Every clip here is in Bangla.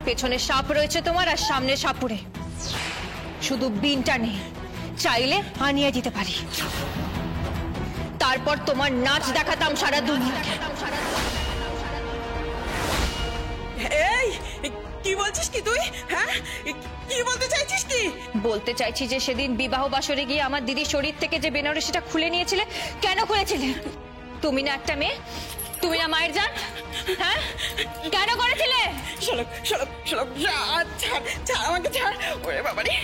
পেছনে সাপ রয়েছে তোমার আর সামনে সাপুড়ে, শুধু বিনটা নেই, চাইলে আনিয়ে দিতে পারি। তারপর তোমার নাচ দেখাতাম সারা দুনিয়াকে। এই কি বলছিস কি তুই? হ্যাঁ, কি বলতে চাইছিস কি? বলতে চাইছি যে সেদিন বিবাহ বাসরে গিয়ে আমার দিদির শরীর থেকে যে বেনারসিটা খুলে নিয়েছিলে, কেন খুলেছিলে? তুমি না একটা মেয়ে, তুমি না মায়ের জান, হ্যাঁ? কেন করেছিলে? শোলক শোলক শোলক, ছাড় ছাড় আমাকে, ছাড়। ওরে বাবারে,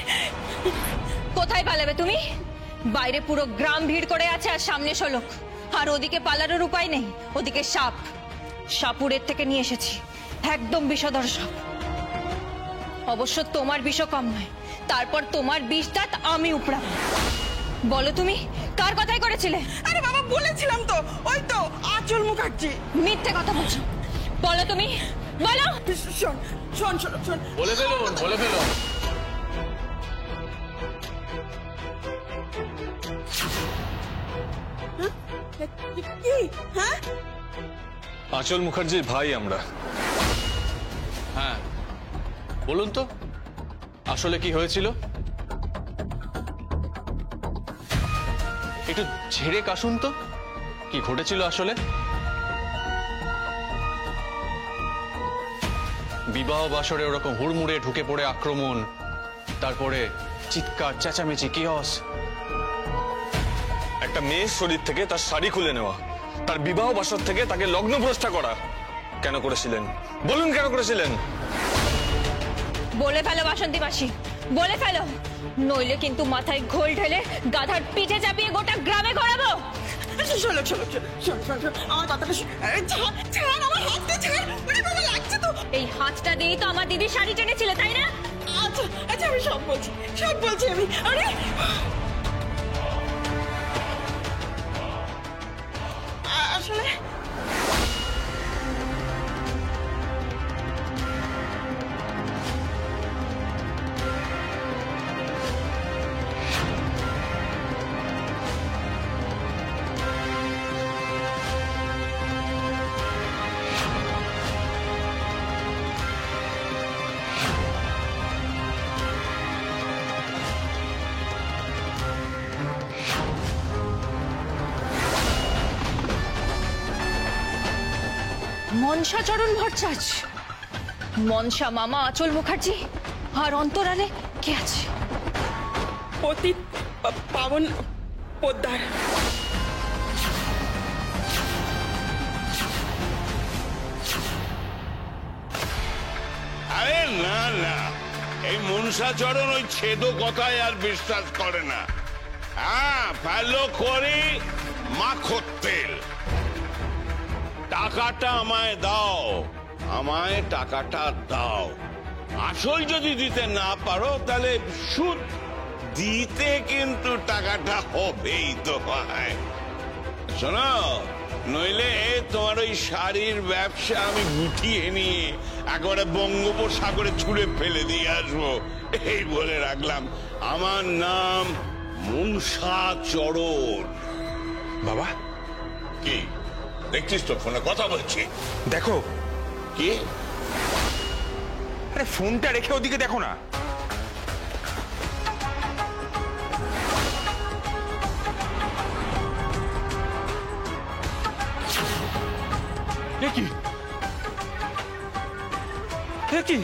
কোথায় পালাবে তুমি? বাইরে পুরো গ্রাম ভিড় করে আছে আর সামনে শোলক, আর ওদিকে পালানোর উপায় নেই। ওদিকে সাপ, সাপুরের থেকে নিয়ে এসেছি একদম বিষধর সাপ। অবশ্য তোমার বিষ কম নয়, তারপর তোমার বিষ দাঁত আমি উপড়াবো। বলো তুমি কার কথাই করেছিলে? আরে বাবা, বলেছিলাম তো, ওই তো আঁচল মুখার্জি। মিথ্যে কথা বলছো, বলো তুমি, বলো। শোন শোন শোন শোন, বলে ফেলুন, বলে ফেলুন। কি? হ্যাঁ, আঁচল মুখার্জির ভাই আমরা। হ্যাঁ, বলুন তো আসলে কি হয়েছিল? একটু ঝেড়ে কাশুন তো, কি ঘটেছিল আসলে? বিবাহ বাসরে ওরকম হুড়মুড়ে ঢুকে পড়ে আক্রমণ, তারপরে চিৎকার চেঁচামেচি কিয়স। একটা মেয়ের শরীর থেকে তার শাড়ি খুলে নেওয়া, তার বিবাহ বাসর থেকে তাকে লগ্নভ্রষ্টা করা, কেন করেছিলেন বলুন, কেন করেছিলেন? বলে ফেলো বাসন্তী মাসি, বলে ফেলো, নইলে কিন্তু মাথায় ঘোল ঢেলে গাধার পিঠে চাপিয়ে গোটা গ্রামে ঘোরাবো। শোলক শোলক শোন শোন শোন শোন, আমার কথাটা শোন। ছাড় ছাড়, আমার হাতটা ছাড়। ওরে বাবা, লাগছে তো। এই হাতটা দিয়েই তো আমার দিদির শাড়ি টেনেছিলে, তাই না? আচ্ছা আচ্ছা, আমি সব বলছি, সব বলছি আমি। আরে আসলে মনসাচরণ ভট্টাচ, মনসা মামা আঁচল মুখার্জি, আর অন্তরালে কে আছে? পতিত পাবন পোদ্দার। আরে না না, এই মনসাচরণ ওই ছেদো কথায় আর বিশ্বাস করে না। হ্যাঁ, ভালো করে মাখো তেল। টাকাটা আমায় দাও, আমায় টাকাটা দাও। আসল যদি দিতে না পারো তাহলে সুদ দিতে কিন্তু টাকাটা হবেই তো ভাই। শোনো, নইলে তোমার ওই শাড়ির ব্যবসা আমি গুটিয়ে নিয়ে একেবারে বঙ্গোপসাগরে ছুঁড়ে ফেলে দিয়ে আসবো, এই বলে রাখলাম। আমার নাম মনসাচরণ। বাবা, কি দেখছিস তো, ফোনে কথা বলছি। দেখো। কি? আরে ফোনটা রেখে ওদিকে দেখো না। কি কি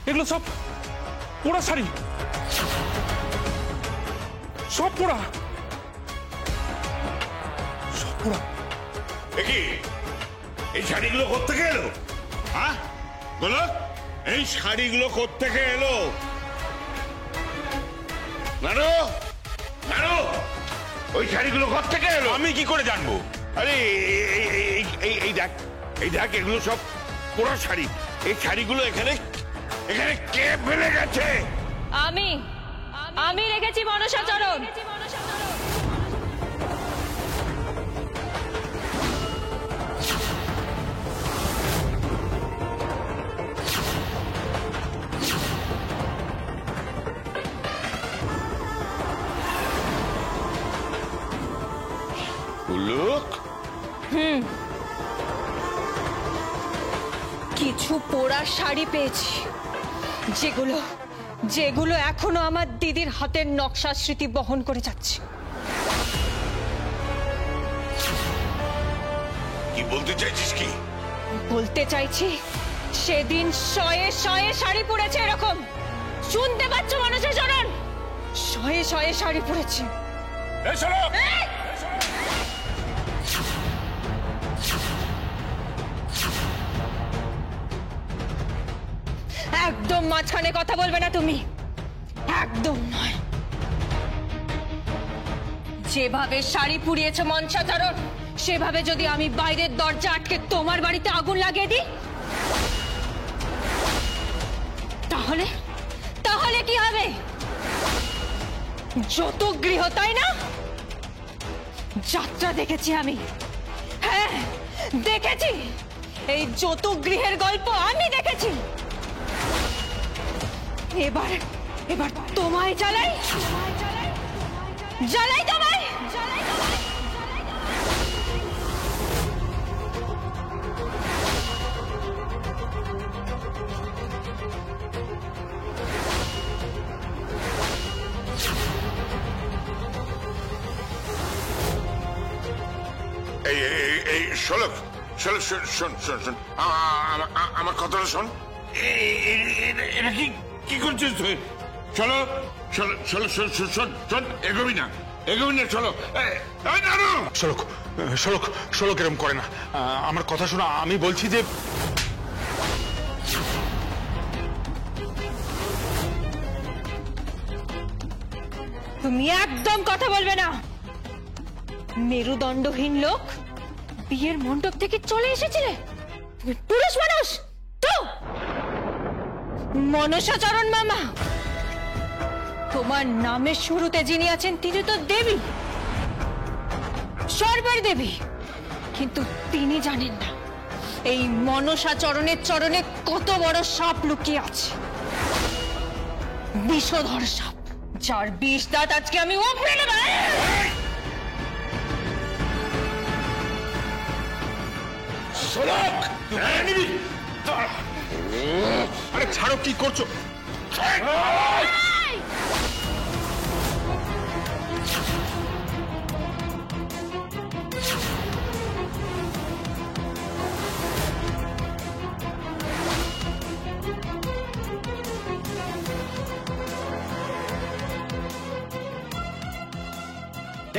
এগুলো? সব পোড়া শাড়ি, সব পোড়া, সব পোড়া। কি এই শাড়িগুলো কোত্থেকে এলো? হ্যাঁ বলো, এই শাড়িগুলো কোত্থেকে এলো? নারো নারো, ওই শাড়িগুলো কোত্থেকে এলো? আমি কি করে জানবো? আরে এই দেখ, এই দেখ, এগুলো সব পোড়া শাড়ি। এই শাড়িগুলো এখানে এখানে কে ফেলে গেছে? আমি রেখেছি মনসাচরণ। লোক কিছু পোড়া শাড়ি পেয়েছি, যেগুলো যেগুলো এখনো আমার দিদির হাতের নকশা স্মৃতি বহন করে যাচ্ছে। কি বলতে চাইছিস কি? বলতে চাইছি, সেদিন শয়ে শয়ে শাড়ি পরেছে, এরকম শুনতে পাচ্ছ মানুষের চরণ? শয়ে শয়ে শাড়ি পরেছে। একদম মাঝখানে কথা বলবে না তুমি, একদম নয়। যেভাবে শাড়ি পুড়িয়েছে মনসাচরণ, সেভাবে যদি আমি বাইরের দরজা আটকে তোমার বাড়িতে আগুন লাগিয়ে দিই, তাহলে তাহলে কি হবে? যত গৃহ, তাই না? যাত্রা দেখেছি আমি, হ্যাঁ দেখেছি। এই যত গৃহের গল্প আমি দেখেছি। এবার এবার তোমায় জ্বালাই, জ্বালাই তোমায়। এই শোলক, শোন শোন শোন শোন শোন, আমার কথাটা শোন। এটা কি কি করছিস তুই? চলো চলো চলো শোন শোন শোন শোন, এগোবি না, এগোবি না, চলো। শোলক, শোলক, শোলক এরম করে না। আমার কথা শোনো, আমি বলছি যে তুমি একদম কথা বলবে না। মেরুদণ্ডহীন লোক, বিয়ের মণ্ডপ থেকে চলে এসেছিলে। তুমি পুরুষ মানুষ তো? মনসাচরণ মামা, তোমার নামের শুরুতে যিনি আছেন তিনি তো দেবী, সর্বের দেবী। কিন্তু তিনি জানেন না এই মনসাচরণের চরণে কত বড় সাপ লুকিয়ে আছে। বিষধর সাপ, যার বিষ দাঁত আজকে আমি উপড়ে নেব। শোলক, আরে ছাড়ো, কি করছো?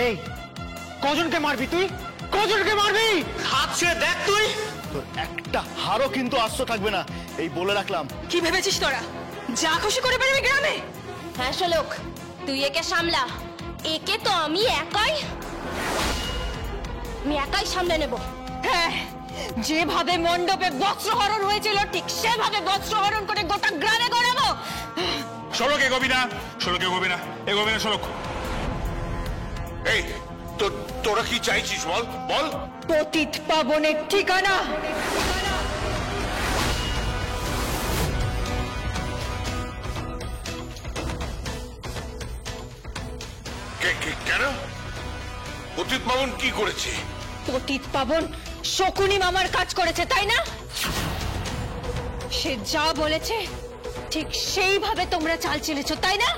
এই কজনকে মারবি তুই? কজনকে মারবি? হাত ছেড়ে দেখ তুই। তোর একটা হারও কিন্তু আস্ত থাকবে না, এই বলে রাখলাম। কি ভেবেছিস তোরা যা খুশি করে বেরোবি গ্রামে? হ্যাঁ শোলক, তুই একে সামলা। একে তো আমি একাই সামলে নেব। হ্যাঁ, যেভাবে মণ্ডপে বস্ত্রহরণ হয়েছিল ঠিক সেভাবে বস্ত্রহরণ করে গোটা গ্রামে গড়াবো। শোলক এগোবি না, শোলক এগোবি না, এগোবি না শোলক। এই তোরা কি চাইছিস বল বল? পতিত পাবনের ঠিকানা। কেন? পতিত পাবন কি করেছে? পতিত পাবন শকুনি মামার কাজ করেছে, তাই না? সে যা বলেছে ঠিক সেইভাবে তোমরা চাল চেলেছ, তাই না?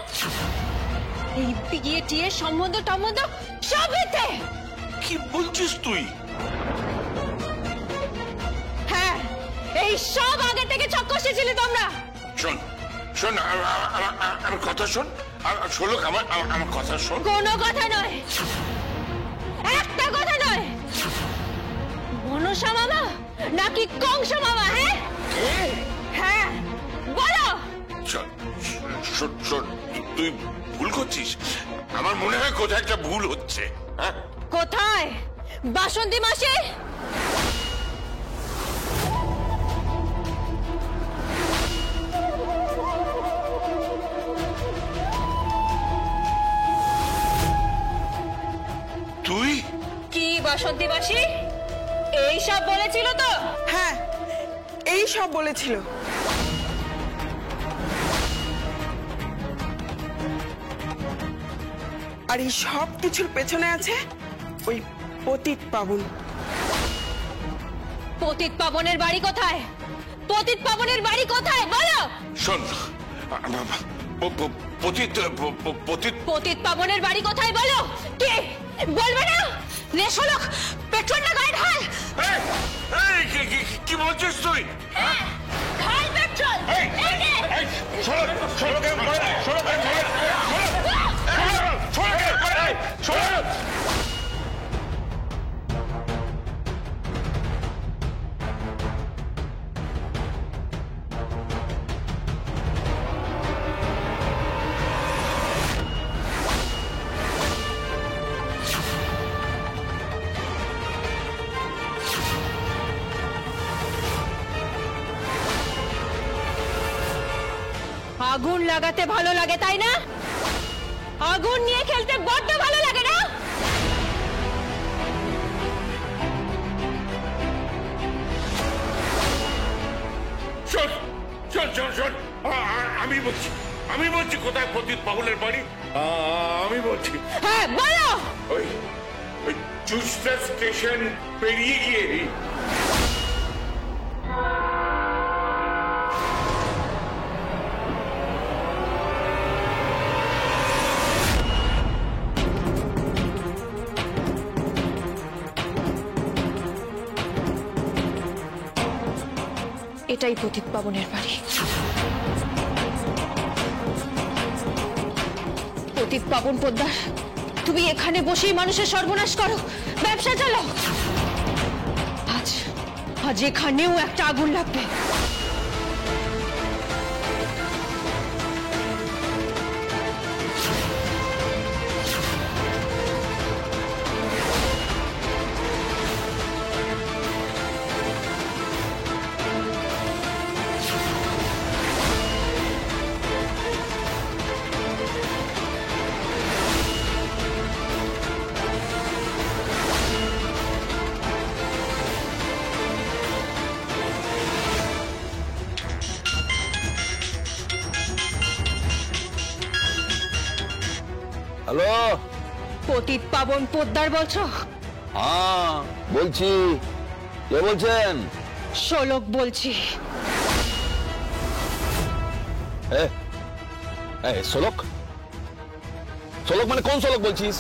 এই বিয়ে টিয়ে সম্বন্ধ টম্বন্ধ সব হয়েছে। কি বলছিস তুই? হ্যাঁ, এই সব আগে থেকে ছক কষেছিলে তোমরা। শোন শোন, আমার কথা শোন। শোলক, আমার কথা শোন। কোনো কথা নয়, একটা কথা নয়। মনসা মামা নাকি কংস মামা? হ্যাঁ হ্যাঁ, বলো। শোন শোন শোন, তুই ভুল করছিস। আমার মনে হয় কোথায় একটা ভুল হচ্ছে। হ্যাঁ, কোথায়? বাসন্তী মাসে? তুই কি বাসন্তী মাসি এই সব বলেছিল তো? হ্যাঁ, এই সব বলেছিল। আর এই সব কিছুর পেছনে আছে ওই পতিত পাবন। পতিত পাবনের বাড়ি কোথায়? পতিত পাবনের বাড়ি কোথায় বলো? শোন, পতিত পতিত পতিত পাবনের বাড়ি কোথায় বলো? কে বলবে না? নে শোলক, পেট্রোলটা গায়ে ঢাল। কি বলছিস তুই? ঢাল পেট্রোল। এই নে। আগুন লাগাতে ভালো লাগে তাই না? আগুন নিয়ে খেলতে বড্ড ভালো লাগে না? শোন শোন শোন শোন, আমি বলছি কোথায় পতিত পাবনের বাড়ি। আমি বলছি হ্যাঁ বলো। ওই ওই চুস্টা স্টেশন পেরিয়ে গিয়ে এটাই পতিত পাবনের বাড়ি। পতিত পাবন পোদ্দার, তুমি এখানে বসেই মানুষের সর্বনাশ করো, ব্যবসা চালাও। আজ এখানেও একটা আগুন লাগবে। হ্যালো, পতিত পাবন পোদ্দার বলছো? হ্যাঁ বলছি, কে বলছেন? শোলক বলছি। শোলক? শোলক মানে কোন শোলক বলছিস?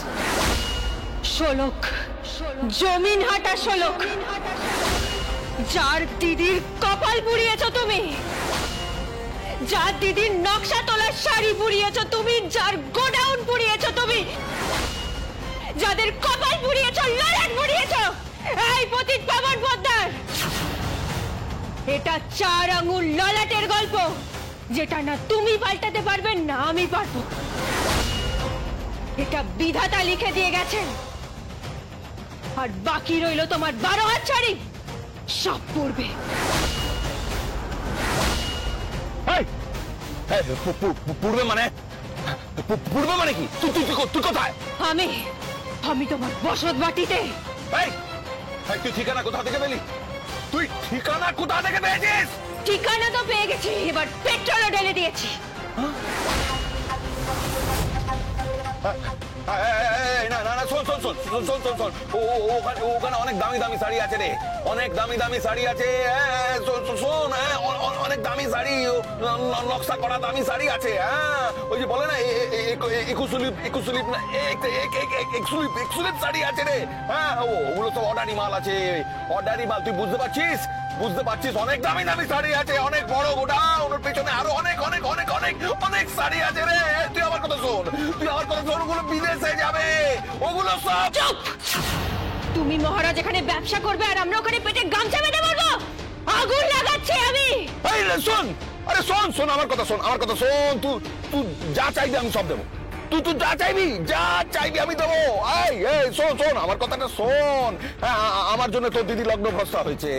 শোলক, জমিন হাঁটা শোলক, যার দিদির কপাল পুড়িয়েছ তুমি, যার দিদির নকশা তোলার শাড়ি পুড়িয়েছ তুমি, যার গোডাউন পুড়িয়েছ তুমি, যাদের কপাল পুড়িয়েছ, ললাট পুড়িয়েছ, এই পতিত পাবন পোদ্দার। এটা 4 আঙুল ললাটের গল্প, যেটা না তুমি পাল্টাতে পারবে না আমি পারবো। এটা বিধাতা লিখে দিয়ে গেছেন, আর বাকি রইল তোমার 12 হাত ছাড়ি, সব পড়বে। পূর্বে মানে? পূর্বে মানে কি? তুই কোথায়? আমি তোমার বসত বাটিতে। তুই ঠিকানা কোথা থেকে পেলি? তুই ঠিকানা কোথা থেকে পেয়েছিস? ঠিকানা তো পেয়ে গেছি, এবার পেট্রোলও ঢেলে দিয়েছি। না না না, শোন শোন শোন শোন শোন শোন শোন, ওখানে অনেক দামি দামি শাড়ি আছে রে, অনেক দামি দামি শাড়ি আছে। শোন, অনেক দামি শাড়ি, নকশা করা দামি শাড়ি আছে। হ্যাঁ, ওই যে বলে না একুসুলিপ শাড়ি আছে রে। হ্যাঁ, ওগুলো তো অর্ডারি মাল আছে, অর্ডারি মাল। তুই বুঝতে পারছিস? অনেক দামি দামি শাড়ি আছে, অনেক বড় গোডাউন, ওর পেছনে আরো অনেক অনেক অনেক অনেক অনেক শাড়ি আছে রে। তুই আমার কথা শোন, ওগুলো বিদেশে যাবে, ওগুলো সব। চুপ! তুমি মহারাজ এখানে ব্যবসা করবে আর আমরা ওখানে পেটে গামছা বেঁধে মরবো? আগুন লাগাচ্ছি আমি। শোন, আরে শোন আমার কথা শোন। তুই যা চাইবি আমি সব দেবো। তুই যা চাইবি আমি দেবো। শোন আমার কথাটা শোন। আমার জন্য তোর দিদি লগ্ন ভ্রষ্টা হয়েছে।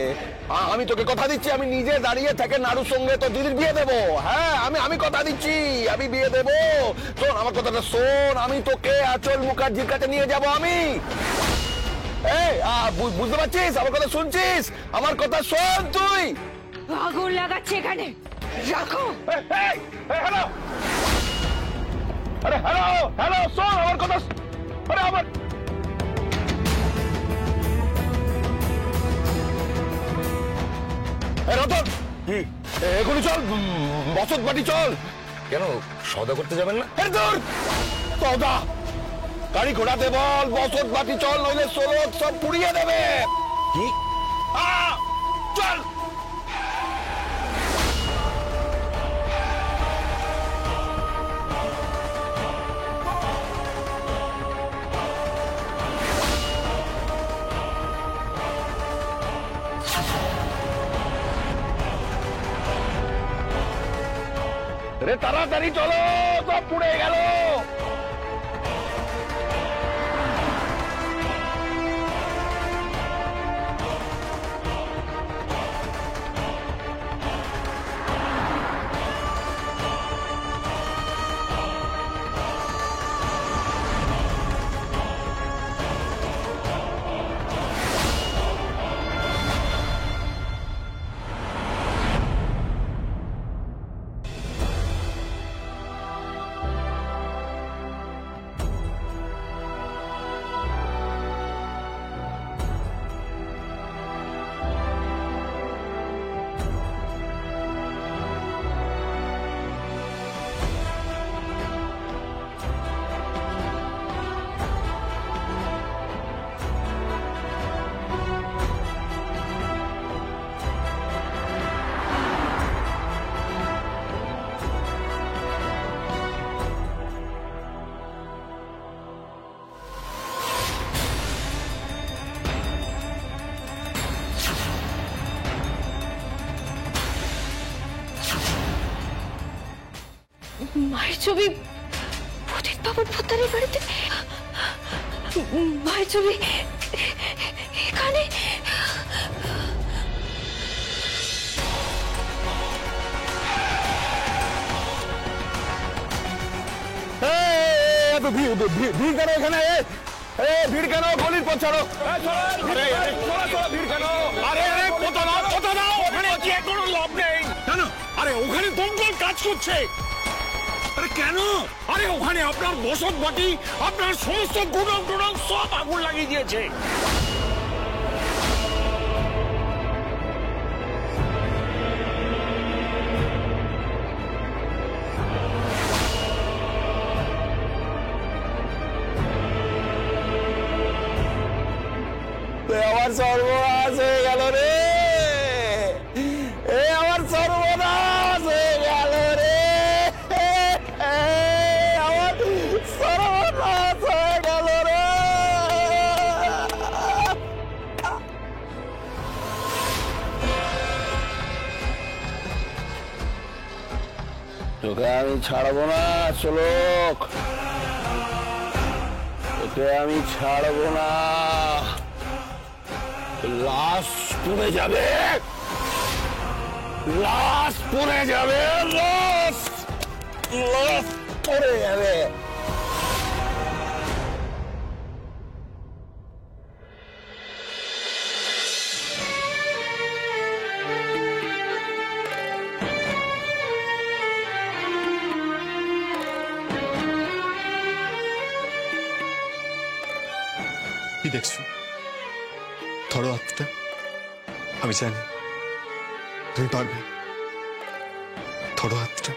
আমি তোকে কথা দিচ্ছি, আমি নিজে দাঁড়িয়ে থেকে নাড়ুর সঙ্গে তোর দিদির বিয়ে দেবো। হ্যাঁ, আমি কথা দিচ্ছি, আমি বিয়ে দেবো। শোন আমার কথাটা শোন, আমি তোকে আঁচল মুখার্জির কাছে নিয়ে যাবো আমি। বুঝতে পারছিস? আমার কথা শুনছিস? আমার কথা শোন তুই। আগুন লাগাচ্ছে এখানে, রাখো। হ্যালো, আরে হ্যালো শোন আমার কথা। আরে আমার রতন, কি এখনই চল, বসত বাটি চল। কেন সওদা করতে যাবেন না? সওদা গাড়ি ঘোড়াতে বল, বসত বাটি চল, নইলে সোলক সব পুড়িয়ে দেবে। কি চল। রে তাড়াতাড়ি চলো, সব পুড়ে গেল। মায়ের ছবি প্রদীপ বাবুর ভূতারের বাড়িতে, মায়ের ছবি এখানে। এত ভিড় কেন এখানে? ভিড় কেন? গলির পথ ছাড়ো। ভিড় কেন? আরে আরে কোথা দাও, ওখানে যে কোনো লাভ নেই। কেন? আরে ওখানে দমকল কাজ করছে। আরে কেন? আরে ওখানে আপনার বসত বাটি, আপনার সমস্ত গুডাউন সব আগুন লাগিয়ে দিয়েছে। আমার সর্বনাশ হয়ে গেল রে, আমার সর্বনাশ হয়ে গেল রে, আমার সর্বনাশ হয়ে গেল রে। তোকে আমি ছাড়বো না শ্লোক, তোকে আমি ছাড়বো না। লাশ পুড়ে যাবে, লাশ পুড়ে যাবে, লাশ পুড়ে যাবে। কি দেখছো? ধরো হাতটা, আমি জানি তুমি পারবে। ধরো হাতটা।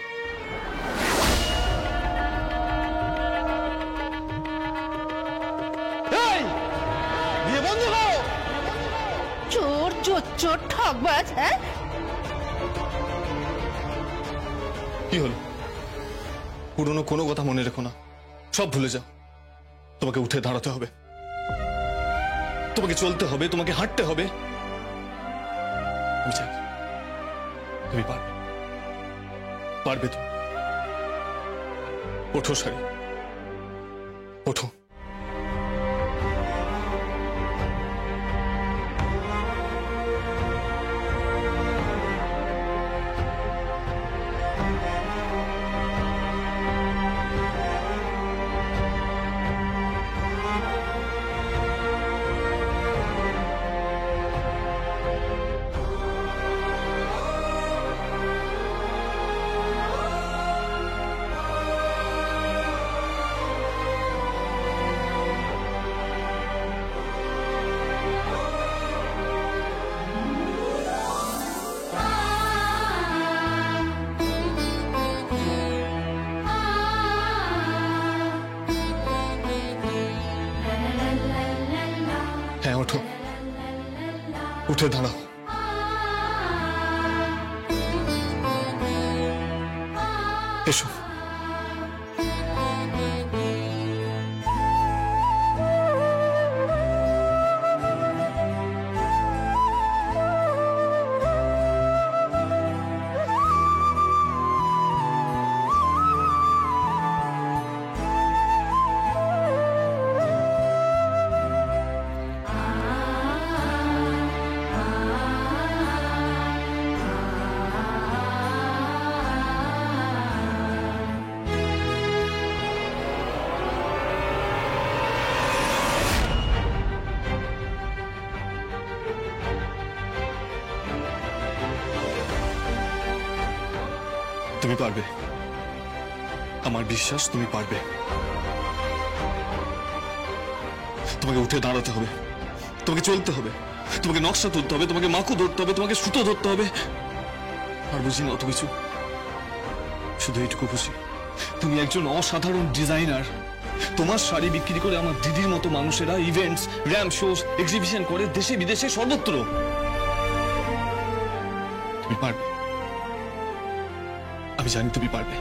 চোর চোর চোর ঠকবাজ। হ্যাঁ কি হলো? পুরনো কোনো কথা মনে রেখো না, সব ভুলে যাও। তোমাকে উঠে দাঁড়াতে হবে, তোমাকে চলতে হবে, তোমাকে হাঁটতে হবে। আমি চাই তুমি পারবে, পারবে তুমি। ওঠো শাড়ি, ওঠো। উঠে দাঁড়াও। এসো। তুমি পারবে, আমার বিশ্বাস তুমি পারবে। তোমাকে উঠে দাঁড়াতে হবে, তোমাকে চলতে হবে, তোমাকে নকশা তুলতে হবে, তোমাকে মাকু ধরতে হবে, তোমাকে সুতো ধরতে হবে। আর বুঝি না অত কিছু, শুধু এইটুকু বুঝি তুমি একজন অসাধারণ ডিজাইনার। তোমার শাড়ি বিক্রি করে আমার দিদির মতো মানুষেরা ইভেন্টস, র্যাম্প শো, এক্সিবিশন করে দেশে বিদেশে সর্বত্র। তুমি পারবে, আমি জানি তুমি পারবে।